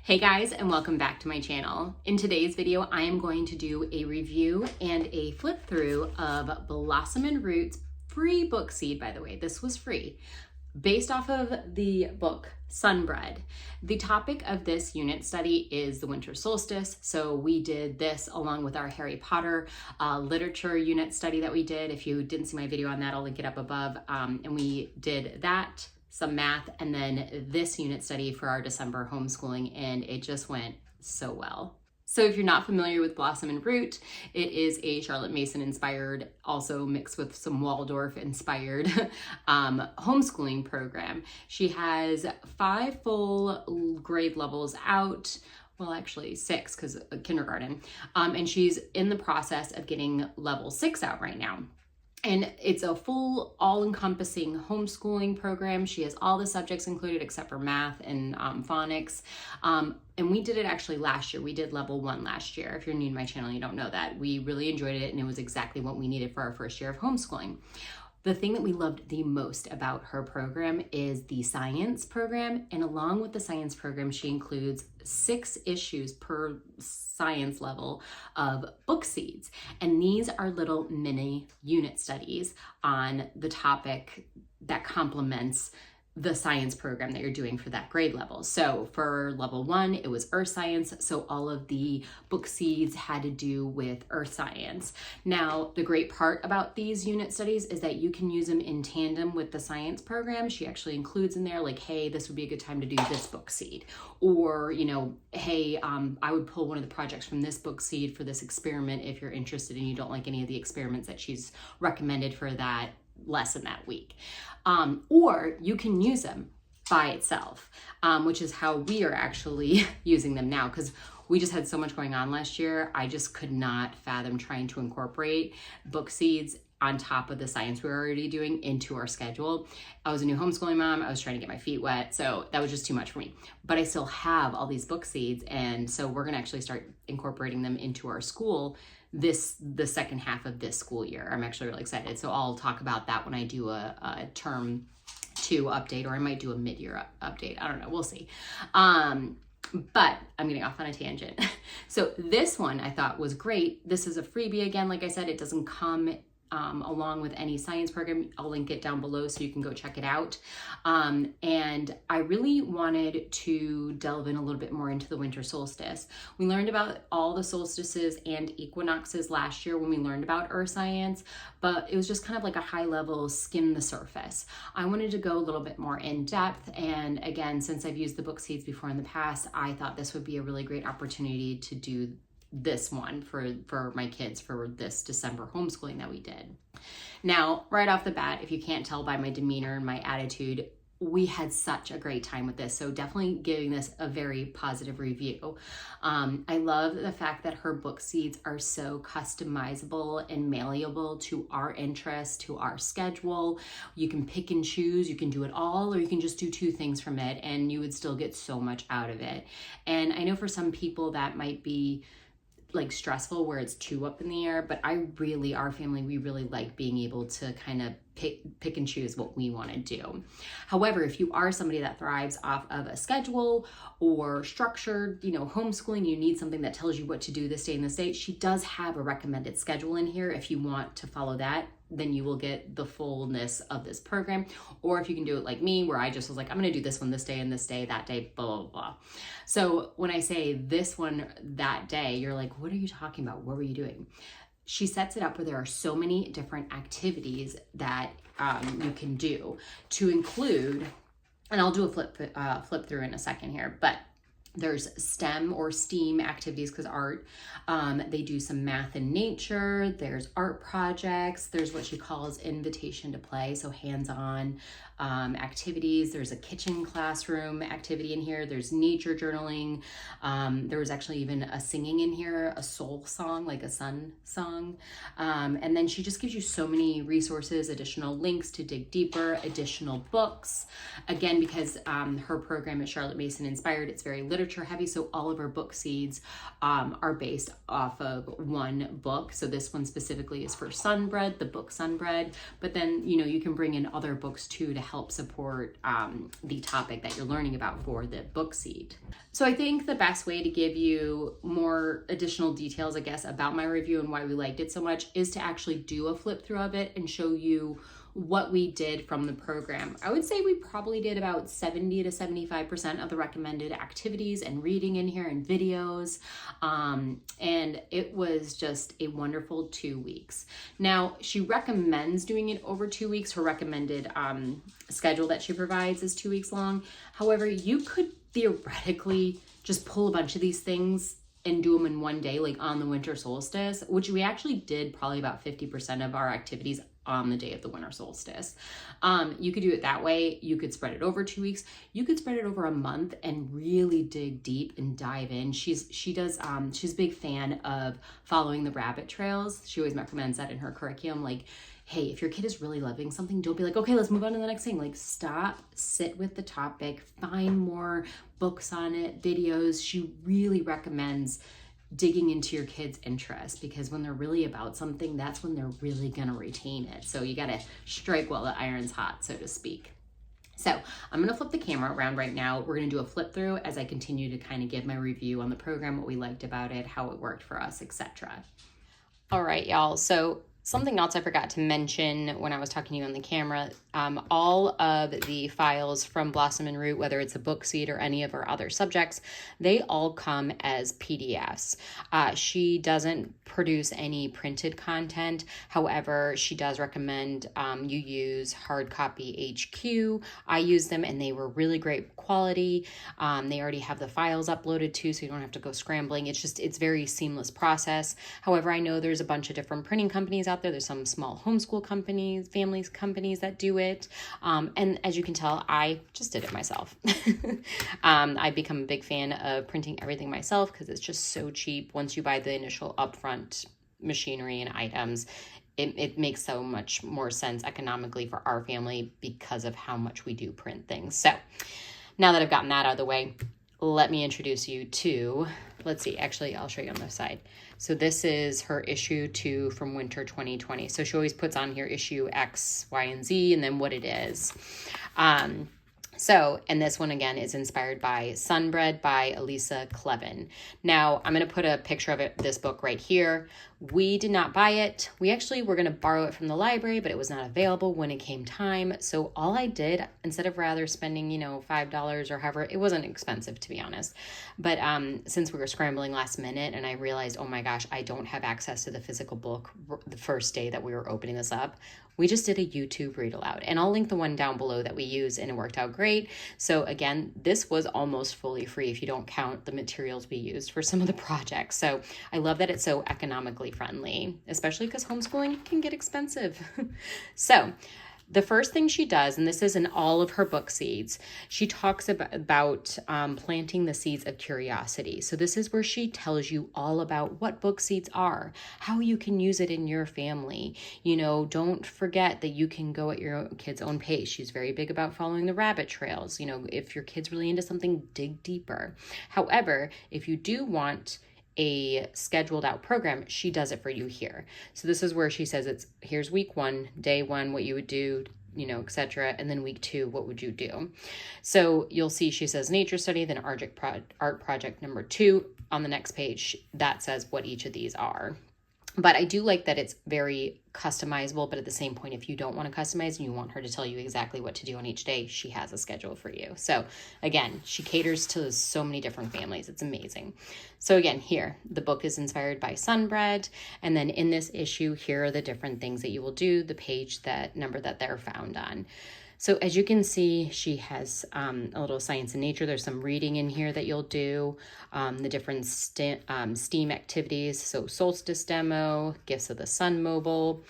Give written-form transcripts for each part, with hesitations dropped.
Hey guys, and welcome back to my channel. In today's video, I am going to do a review and a flip through of Blossom and Root's free book seed, by the way. This was free, based off of the book Sunbread. The topic of this unit study is the winter solstice. So we did this along with our Harry Potter literature unit study that we did. If you didn't see my video on that, I'll link it up above. And we did that, some math, and then this unit study for our December homeschooling, and it just went so well. So if you're not familiar with Blossom and Root, it is a Charlotte Mason inspired, also mixed with some Waldorf inspired homeschooling program. She has 5 full grade levels out. Well, actually 6 because kindergarten. And she's in the process of getting level 6 out right now. And it's a full, all-encompassing homeschooling program. She has all the subjects included except for math and phonics. And we did it actually last year. We did level 1 last year. If you're new to my channel, you don't know that. We really enjoyed it, and it was exactly what we needed for our first year of homeschooling. The thing that we loved the most about her program is the science program. And along with the science program, she includes 6 issues per science level of book seeds. And these are little mini unit studies on the topic that complements the science program that you're doing for that grade level. So for level 1, it was earth science. So all of the book seeds had to do with earth science. Now, the great part about these unit studies is that you can use them in tandem with the science program. She actually includes in there like, hey, this would be a good time to do this book seed. Or, you know, hey, I would pull one of the projects from this book seed for this experiment if you're interested and you don't like any of the experiments that she's recommended for that lesson that week. Or you can use them by itself, which is how we are actually using them now, because we just had so much going on last year. I just could not fathom trying to incorporate book seeds on top of the science we were already doing into our schedule. I was a new homeschooling mom. I was trying to get my feet wet. So that was just too much for me. But I still have all these book seeds. And so we're going to actually start incorporating them into our school the second half of this school year. I'm actually really excited. So I'll talk about that when I do a term 2 update, or I might do a mid-year update. I don't know. We'll see. But I'm getting off on a tangent. So this one I thought was great. This is a freebie again. Like I said, it doesn't come along with any science program. I'll link it down below so you can go check it out. And I really wanted to delve in a little bit more into the winter solstice. We learned about all the solstices and equinoxes last year when we learned about earth science, but it was just kind of like a high level skim the surface. I wanted to go a little bit more in depth. And again, since I've used the book seeds before in the past, I thought this would be a really great opportunity to do this one for my kids for this December homeschooling that we did. Now, right off the bat, if you can't tell by my demeanor and my attitude, we had such a great time with this. So definitely giving this a very positive review. I love the fact that her book seeds are so customizable and malleable to our interests, to our schedule. You can pick and choose, you can do it all, or you can just do 2 things from it and you would still get so much out of it. And I know for some people that might be like stressful where it's too up in the air, but our family, we really like being able to kind of pick and choose what we want to do. However, if you are somebody that thrives off of a schedule or structured, homeschooling, you need something that tells you what to do this day and this day, she does have a recommended schedule in here. If you want to follow that, then you will get the fullness of this program. Or if you can do it like me, where I just was like, I'm going to do this one this day and this day, that day, blah, blah, blah. So when I say this one that day, you're like, what are you talking about? What were you doing? She sets it up where there are so many different activities that you can do to include, and I'll do a flip through in a second here, but there's STEM or STEAM activities because art. They do some math and nature. There's art projects. There's what she calls invitation to play, so hands-on activities. There's a kitchen classroom activity in here. There's nature journaling. There was actually even a singing in here, a soul song, like a sun song. And then she just gives you so many resources, additional links to dig deeper, additional books. Again, because her program is Charlotte Mason inspired, it's very literary literature heavy, so all of our book seeds are based off of one book. So this one specifically is for Sunbread, the book Sunbread, but then, you know, you can bring in other books too to help support the topic that you're learning about for the book seed. So I think the best way to give you more additional details, I guess, about my review and why we liked it so much is to actually do a flip through of it and show you what we did from the program. I would say we probably did about 70 to 75% of the recommended activities and reading in here and videos. And it was just a wonderful 2 weeks. Now, she recommends doing it over 2 weeks. Her recommended schedule that she provides is 2 weeks long. However, you could theoretically just pull a bunch of these things and do them in one day, like on the winter solstice, which we actually did probably about 50% of our activities on the day of the winter solstice. You could do it that way. You could spread it over 2 weeks. You could spread it over a month and really dig deep and dive in. She's a big fan of following the rabbit trails. She always recommends that in her curriculum. Like, hey, if your kid is really loving something, don't be like, okay, let's move on to the next thing. Like, stop, sit with the topic, find more books on it, videos. She really recommends digging into your kids' interest, because when they're really about something, that's when they're really gonna retain it. So you gotta strike while the iron's hot, so to speak. So I'm gonna flip the camera around right now. We're gonna do a flip through as I continue to kind of give my review on the program, what we liked about it, how it worked for us, etc. All right, y'all. So something else I forgot to mention when I was talking to you on the camera, all of the files from Blossom and Root, whether it's a book seed or any of our other subjects, they all come as PDFs. She doesn't produce any printed content. However, she does recommend you use Hard Copy HQ. I use them and they were really great quality. They already have the files uploaded too, so you don't have to go scrambling. It's very seamless process. However, I know there's a bunch of different printing companies out there. There's some small homeschool companies, families companies that do it. And as you can tell, I just did it myself. I've become a big fan of printing everything myself because it's just so cheap. Once you buy the initial upfront machinery and items, it makes so much more sense economically for our family because of how much we do print things. So now that I've gotten that out of the way, let me introduce you to, let's see, actually, I'll show you on the side. So this is her issue 2 from winter 2020. So she always puts on here issue X, Y, and Z, and then what it is. And this one again is inspired by Sunbread by Elisa Clevin. Now, I'm going to put a picture of this book right here. We did not buy it. We actually were going to borrow it from the library, but it was not available when it came time. So all I did, instead of rather spending, $5 or however, it wasn't expensive to be honest. But since we were scrambling last minute and I realized, oh my gosh, I don't have access to the physical book the first day that we were opening this up, we just did a YouTube read aloud, and I'll link the one down below that we use, and it worked out great. So again, this was almost fully free if you don't count the materials we used for some of the projects. So I love that it's so economically friendly, especially because homeschooling can get expensive. So the first thing she does, and this is in all of her book seeds, she talks about planting the seeds of curiosity. So this is where she tells you all about what book seeds are, how you can use it in your family. Don't forget that you can go at your kid's own pace. She's very big about following the rabbit trails. If your kid's really into something, dig deeper. However, if you do want a scheduled out program, she does it for you here. So this is where she says here's week 1, day 1, what you would do, etc. And then week 2, what would you do? So you'll see she says nature study, then art project number 2 on the next page. That says what each of these are. But I do like that it's very customizable, but at the same point, if you don't want to customize and you want her to tell you exactly what to do on each day, she has a schedule for you. So again, she caters to so many different families. It's amazing. So again, here, the book is inspired by Sunbread. And then in this issue, here are the different things that you will do, the page, that number that they're found on. So as you can see, she has a little science and nature. There's some reading in here that you'll do, the different STEAM activities. So solstice demo, gifts of the sun mobile,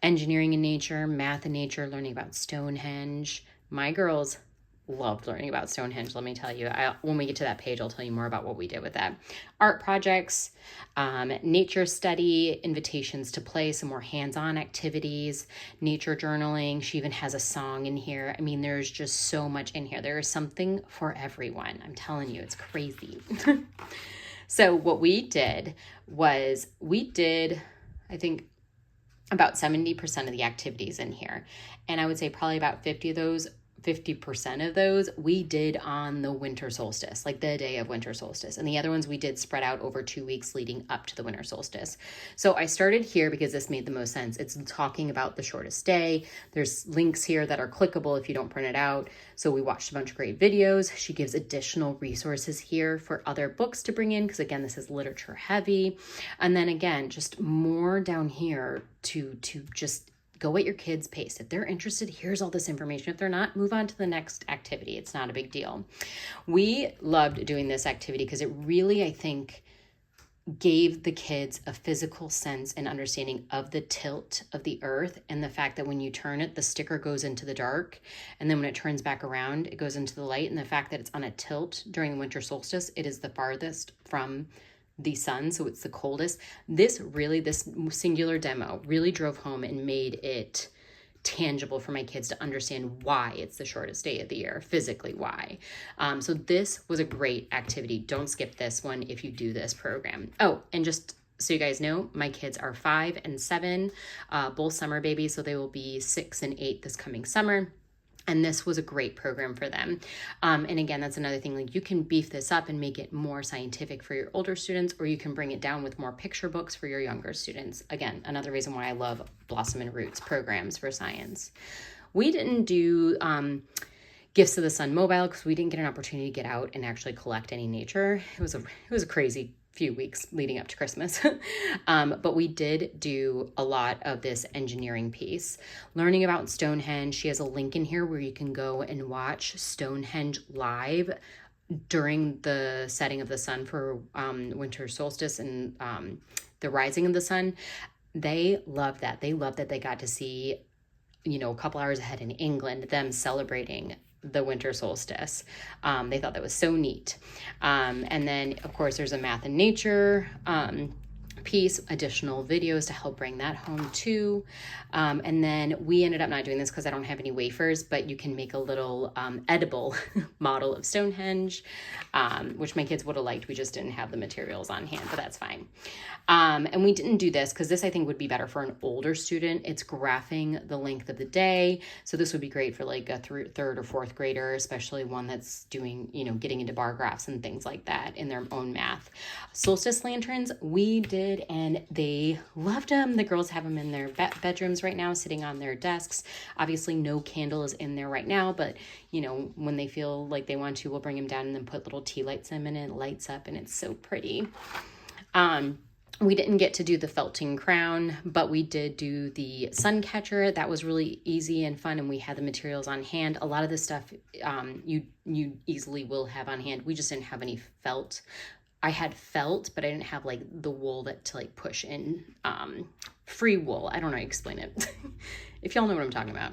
engineering and nature, math and nature, learning about Stonehenge. My girls loved learning about Stonehenge, let me tell you. When we get to that page, I'll tell you more about what we did with that. Art projects, nature study, invitations to play, some more hands-on activities, nature journaling. She even has a song in here. I mean, there's just so much in here. There is something for everyone. I'm telling you, it's crazy. So what we did was I think, about 70% of the activities in here. And I would say probably about 50% of those we did on the winter solstice, like the day of winter solstice. And the other ones we did spread out over 2 weeks leading up to the winter solstice. So I started here because this made the most sense. It's talking about the shortest day. There's links here that are clickable if you don't print it out. So we watched a bunch of great videos. She gives additional resources here for other books to bring in, because again, this is literature heavy. And then again, just more down here to just go at your kids' pace. If they're interested, here's all this information. If they're not, move on to the next activity. It's not a big deal. We loved doing this activity because it really, I think, gave the kids a physical sense and understanding of the tilt of the earth, and the fact that when you turn it, the sticker goes into the dark, and then when it turns back around, it goes into the light. And the fact that it's on a tilt during the winter solstice, it is the farthest from the sun, so it's the coldest. This singular demo really drove home and made it tangible for my kids to understand why it's the shortest day of the year, physically why. So this was a great activity. Don't skip this one if you do this program. Oh, and just so you guys know, my kids are 5 and 7, both summer babies, so they will be 6 and 8 this coming summer. And this was a great program for them. And again, that's another thing, like you can beef this up and make it more scientific for your older students, or you can bring it down with more picture books for your younger students. Again, another reason why I love Blossom and Roots programs for science. We didn't do Gifts of the Sun Mobile because we didn't get an opportunity to get out and actually collect any nature. It was a crazy few weeks leading up to Christmas. But we did do a lot of this engineering piece. Learning about Stonehenge, she has a link in here where you can go and watch Stonehenge live during the setting of the sun for winter solstice and the rising of the sun. They love that. They love that they got to see, a couple hours ahead in England, them celebrating the winter solstice. They thought that was so neat. And then, of course, there's a math and nature piece, additional videos to help bring that home too. And then we ended up not doing this because I don't have any wafers, but you can make a little edible model of Stonehenge, which my kids would have liked. We just didn't have the materials on hand, but that's fine. And we didn't do this because this I think would be better for an older student. It's graphing the length of the day. So this would be great for like a third or fourth grader, especially one that's doing, getting into bar graphs and things like that in their own math. Solstice lanterns, we did, and they loved them. The girls have them in their bedrooms right now, sitting on their desks. Obviously no candle is in there right now, but when they feel like they want to, we'll bring them down and then put little tea lights in, and it lights up and it's so pretty. We didn't get to do the felting crown, but we did do the sun catcher. That was really easy and fun, and we had the materials on hand. A lot of this stuff you easily will have on hand. We just didn't have any felt. I had felt, but I didn't have like the wool to push in. Free wool. I don't know how to explain it. If y'all know what I'm talking about.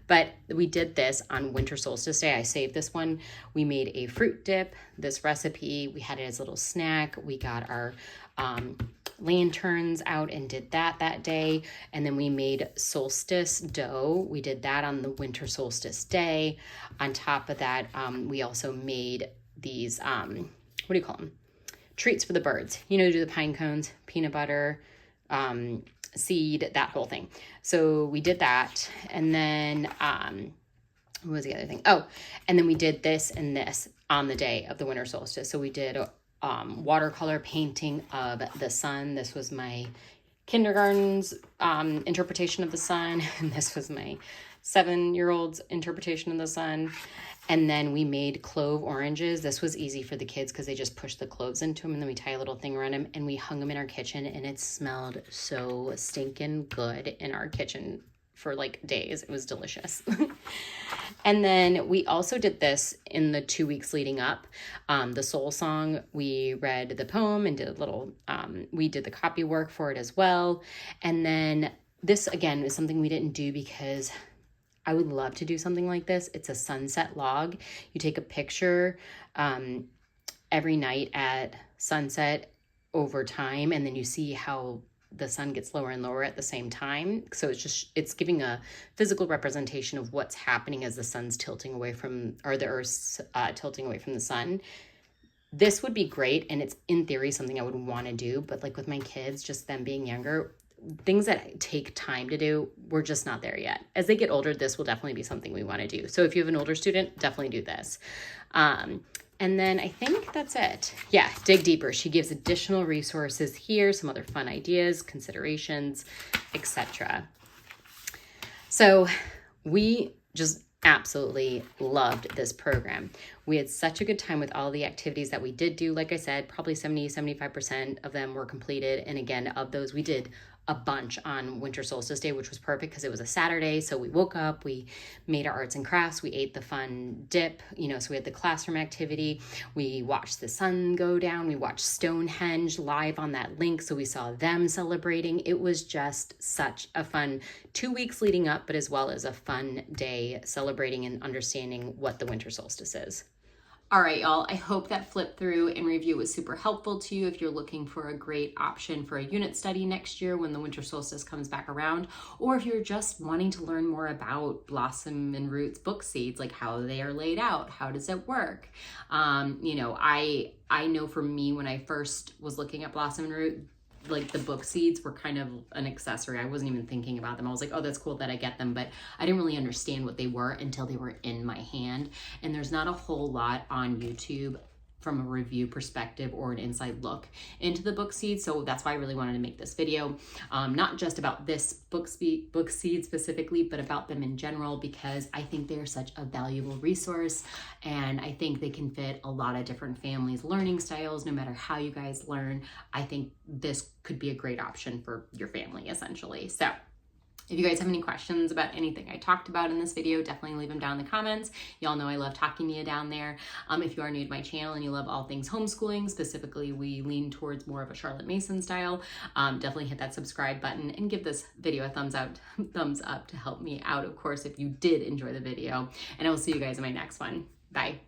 But we did this on winter solstice day. I saved this one. We made a fruit dip, this recipe. We had it as a little snack. We got our lanterns out and did that day. And then we made solstice dough. We did that on the winter solstice day. On top of that, we also made these, what do you call them? Treats for the birds. Do the pine cones, peanut butter, seed, that whole thing. So we did that. And then, what was the other thing? Oh, and then we did this and this on the day of the winter solstice. So we did watercolor painting of the sun. This was my kindergarten's interpretation of the sun. And this was my 7-year-old's interpretation of the sun. And then we made clove oranges. This was easy for the kids because they just pushed the cloves into them, and then we tie a little thing around them, and we hung them in our kitchen, and it smelled so stinking good in our kitchen for days. It was delicious. And then we also did this in the 2 weeks leading up. The soul song, we read the poem and did a little, we did the copy work for it as well. And then this again is something we didn't do because I would love to do something like this. It's a sunset log. You take a picture every night at sunset over time, and then you see how the sun gets lower and lower at the same time. So it's giving a physical representation of what's happening as the sun's tilting away from, or the Earth's tilting away from the sun. This would be great, and it's in theory something I would want to do, but like with my kids, just them being younger, things that take time to do, we're just not there yet. As they get older, this will definitely be something we want to do. So if you have an older student, definitely do this. And then I think that's it. Yeah, dig deeper. She gives additional resources here, some other fun ideas, considerations, etc. So we just absolutely loved this program. We had such a good time with all the activities that we did do. Like I said, probably 75% of them were completed. And again, of those, we did a bunch on Winter Solstice Day, which was perfect because it was a Saturday. So we woke up, we made our arts and crafts, we ate the fun dip, so we had the classroom activity, we watched the sun go down, we watched Stonehenge live on that link, so we saw them celebrating. It was just such a fun 2 weeks leading up, but as well as a fun day celebrating and understanding what the winter solstice is. All right, y'all, I hope that flip through and review was super helpful to you if you're looking for a great option for a unit study next year when the winter solstice comes back around, or if you're just wanting to learn more about Blossom and Roots book seeds, like how they are laid out, how does it work? I know for me, when I first was looking at Blossom and Root, like the book seeds were kind of an accessory. I wasn't even thinking about them. I was like, oh, that's cool that I get them, but I didn't really understand what they were until they were in my hand. And there's not a whole lot on YouTube from a review perspective or an inside look into the book seeds. So that's why I really wanted to make this video, not just about this book seed specifically, but about them in general, because I think they're such a valuable resource. And I think they can fit a lot of different families' learning styles, no matter how you guys learn. I think this could be a great option for your family, essentially. So if you guys have any questions about anything I talked about in this video, definitely leave them down in the comments. Y'all know I love talking to you down there. If you are new to my channel and you love all things homeschooling, specifically we lean towards more of a Charlotte Mason style, definitely hit that subscribe button and give this video a thumbs up to help me out, of course, if you did enjoy the video. And I will see you guys in my next one. Bye.